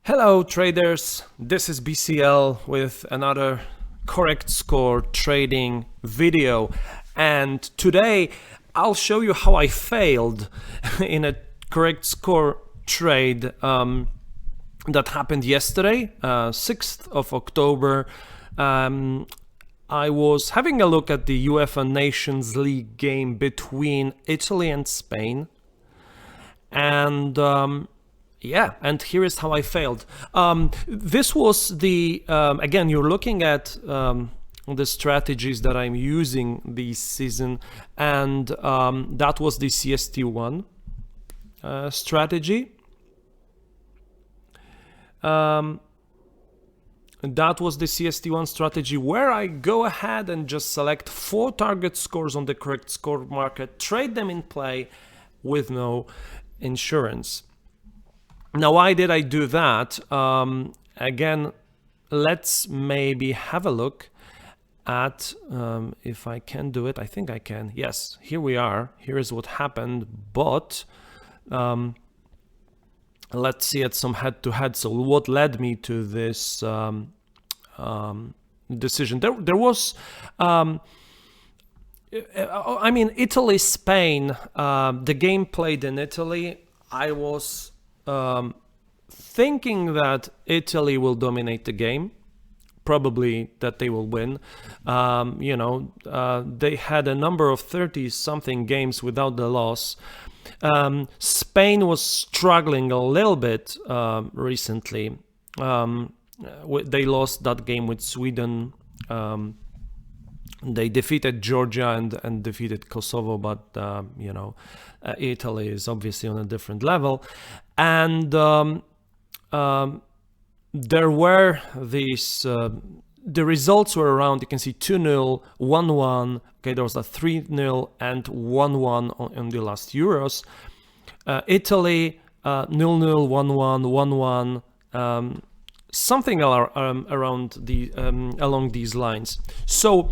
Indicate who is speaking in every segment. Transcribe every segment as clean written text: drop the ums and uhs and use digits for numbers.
Speaker 1: Hello traders, this is BCL with another correct score trading video, and today I'll show you how I failed in a correct score trade that happened yesterday, 6th of October. I was having a look at the UEFA Nations League game between Italy and Spain, and and here is how I failed. This was the, again, you're looking at the strategies that I'm using this season, and that was the CST1 strategy. That was the CST1 strategy where I go ahead and just select 4 target scores on the correct score market, trade them in play with no insurance. Now, why did I do that? Again, let's maybe have a look at if I can do it. I think I can. Yes, here we are. Here is what happened, but let's see at some head-to-head. So what led me to this decision? There was, I mean, Italy, Spain, the game played in Italy. I was thinking that Italy will dominate the game, probably that they will win. They had a number of 30-something games without the loss. Spain was struggling a little bit recently. They lost that game with Sweden. They defeated Georgia and defeated Kosovo, but Italy is obviously on a different level. And there were these, the results were around, you can see 2-0, 1-1, okay, there was a 3-0 and 1-1 on the last Euros. Italy, 0-0, 1-1, 1-1, something around the along these lines. So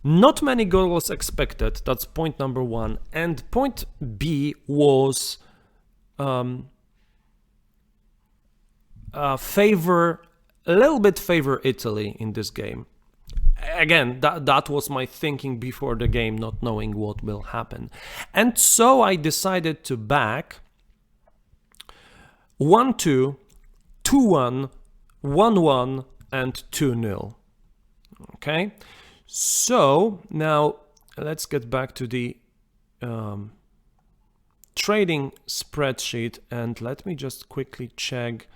Speaker 1: not many goals expected. That's point number 1. And point B was favor Italy in this game. Again, that was my thinking before the game, not knowing what will happen. And so I decided to back 1-2, 2-1, 1-1, and 2-0. Okay, so now let's get back to the trading spreadsheet, and let me just quickly check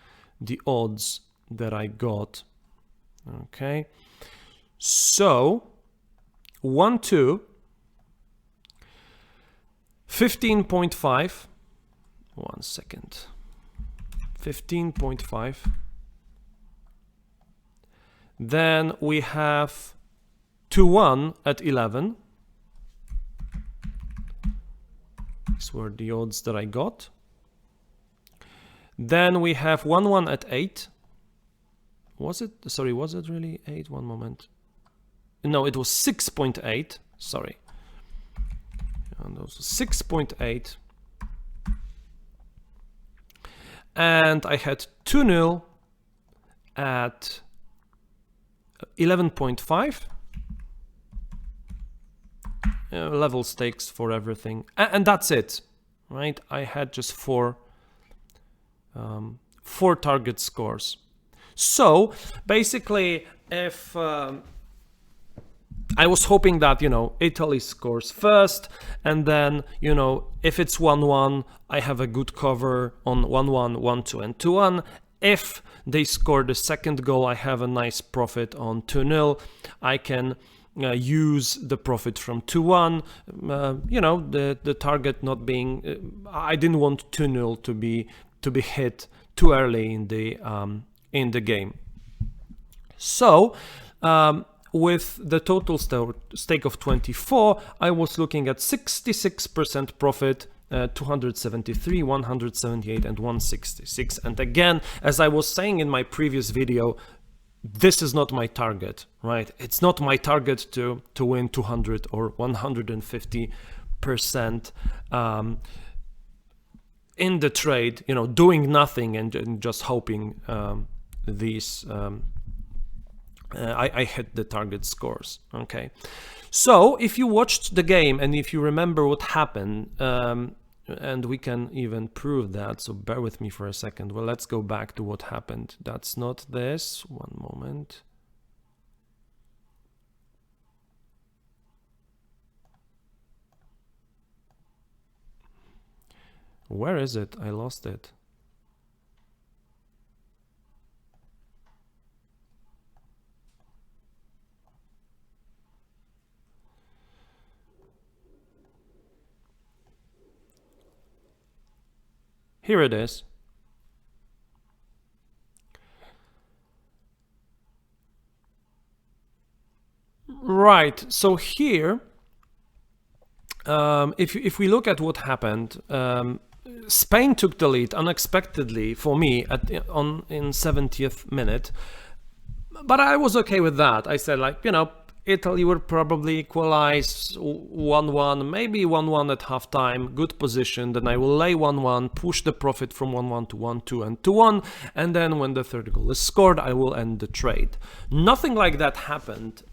Speaker 1: the odds that I got. Okay, so 1-2, 15.5. 1 second. 15.5. Then we have 2-1 at 11. These were the odds that I got. Then we have 1-1 at 8. Was it really 8? One moment. No, it was 6.8. Sorry. And those 6.8. And I had 2-0 at 11.5. Level stakes for everything. And that's it, right? I had just 4 target scores. So basically, if I was hoping that, Italy scores first, and then, if it's 1-1, I have a good cover on 1-1, 1-2, and 2-1. If they score the second goal, I have a nice profit on 2-0. I can use the profit from 2-1. The target not being. I didn't want 2-0 to be hit too early in the game. So with the total stake of 24, I was looking at 66% profit, 273, 178, and 166. And again, as I was saying in my previous video, this is not my target, right? It's not my target to win 200 or 150%. in the trade, doing nothing and just hoping these I hit the target scores. Okay, so if you watched the game and if you remember what happened, and we can even prove that, so bear with me for a second. Well, let's go back to what happened. That's not this. One moment. Where is it? I lost it. Here it is. Right, so here, if we look at what happened, Spain took the lead unexpectedly for me in 70th minute, but I was okay with that. I said, like, Italy would probably equalize 1-1, maybe 1-1 at halftime, good position. Then I will lay 1-1, push the profit from 1-1 to 1-2 and 2-1. And then when the third goal is scored, I will end the trade. Nothing like that happened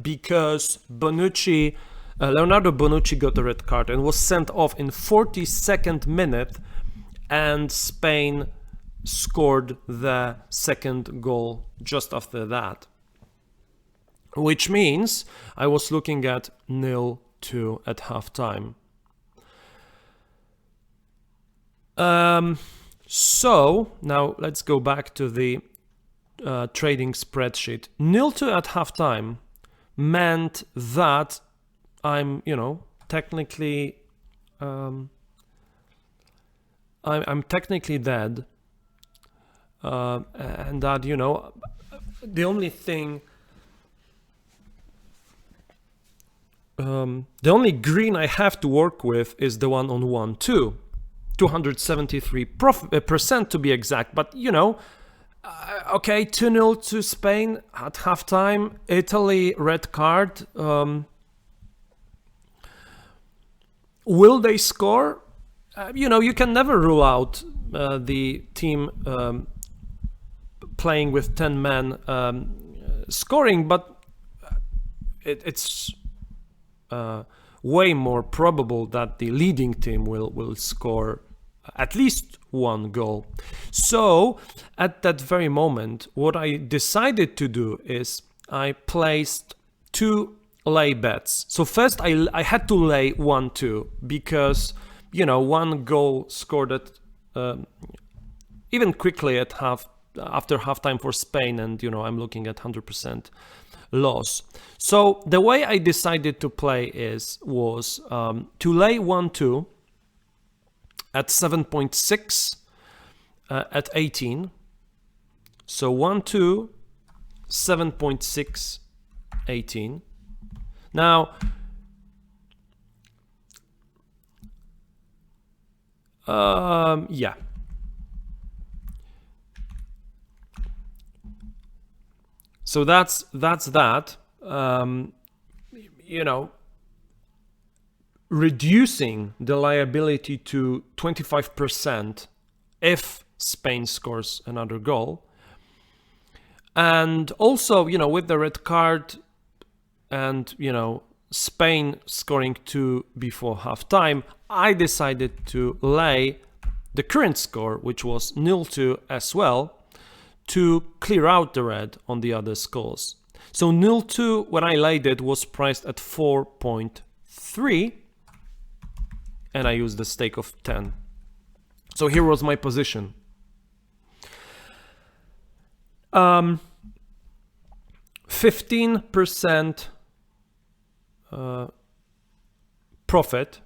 Speaker 1: because Leonardo Bonucci got a red card and was sent off in 42nd minute, and Spain scored the second goal just after that. Which means I was looking at 0-2 at halftime. So now let's go back to the trading spreadsheet. 0-2 at halftime meant that I'm, technically, I'm technically dead, and that, the only thing. The only green I have to work with is the one on 1-2, 273% to be exact. But okay, 2-0 to Spain at halftime. Italy red card. Will they score? You can never rule out the team playing with 10 men scoring, but it's way more probable that the leading team will score at least one goal. So at that very moment, what I decided to do is I placed 2 lay bets. So first I had to lay 1-2 because, one goal scored at even quickly at after halftime for Spain, and I'm looking at 100% loss. So the way I decided to play was to lay 1-2 at 7.6 at 18. So 1-2, 7.6, 18. Now, yeah. So that's that. Reducing the liability to 25% if Spain scores another goal. And also, with the red card and, Spain scoring 2 before halftime, I decided to lay the current score, which was 0-2 as well, to clear out the red on the other scores. So 0-2, when I laid it, was priced at 4.3, and I used a stake of 10. So here was my position. 15% profit.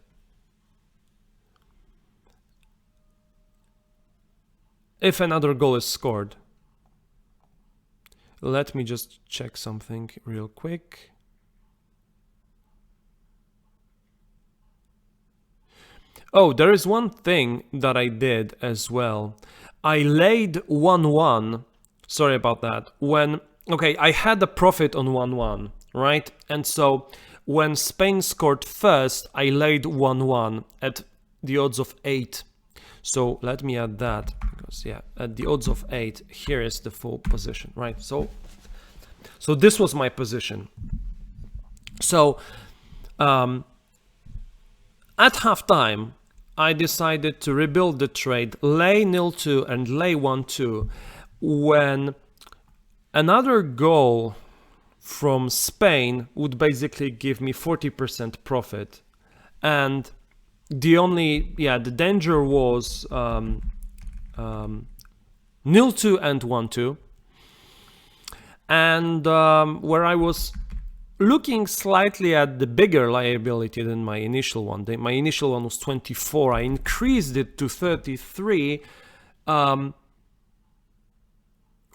Speaker 1: If another goal is scored. Let me just check something real quick. Oh, there is one thing that I did as well. I laid 1-1. Sorry about that. I had a profit on 1-1, right? And so when Spain scored first, I laid 1-1 at the odds of 8. So let me add that, because yeah, at the odds of 8, here is the full position, right? So this was my position. So at halftime, I decided to rebuild the trade, lay 0-2 and lay 1-2, when another goal from Spain would basically give me 40% profit. And the danger was 0-2 and 1-2. And where I was looking slightly at the bigger liability than my initial one. My initial one was 24. I increased it to 33. I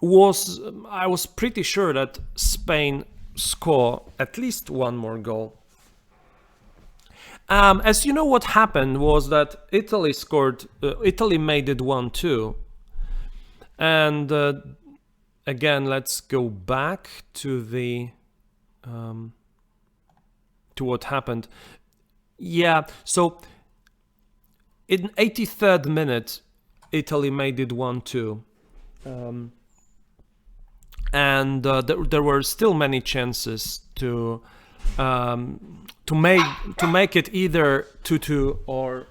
Speaker 1: was pretty sure that Spain score at least one more goal. As you know, what happened was that Italy made it 1-2. And again, let's go back to the to what happened. Yeah, so in 83rd minute, Italy made it 1-2. And there were still many chances to make it either 2-2 or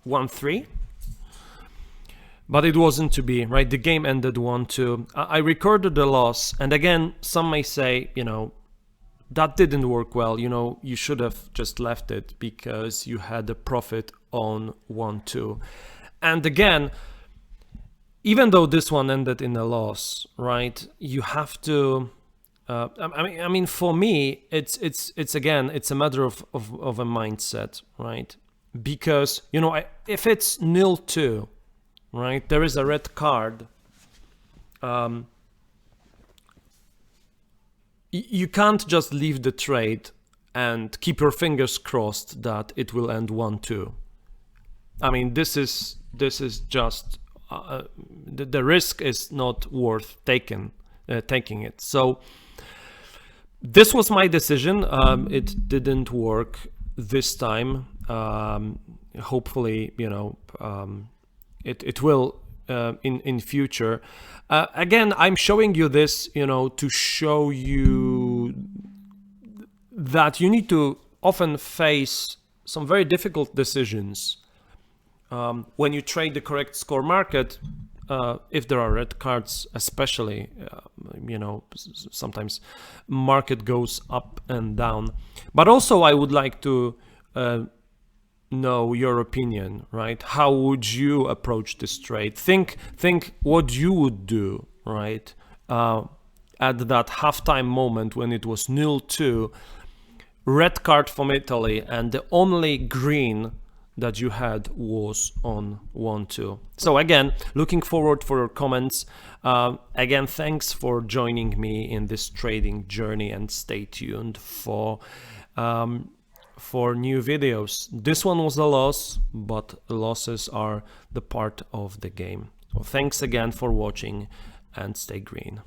Speaker 1: 1-3. But it wasn't to be, right? The game ended 1-2. I recorded the loss, and again, some may say, that didn't work well. You should have just left it because you had a profit on 1-2. And again, even though this one ended in a loss, right? You have to. I mean, for me, it's a matter of a mindset, right? Because if it's 0-2. Right, there is a red card. You can't just leave the trade and keep your fingers crossed that it will end 1-2. I mean, this is just the risk is not worth taking it. So this was my decision. It didn't work this time. Hopefully, It will in future. Again, I'm showing you this, to show you that you need to often face some very difficult decisions when you trade the correct score market. If there are red cards, especially, sometimes market goes up and down. But also, I would like to know your opinion, right? How would you approach this trade? Think what you would do, right? At that halftime moment when it was 0-2, red card from Italy, and the only green that you had was on 1-2. So again, looking forward for your comments. Again, thanks for joining me in this trading journey, and stay tuned for new videos. This one was a loss, but losses are the part of the game. So thanks again for watching, and stay green.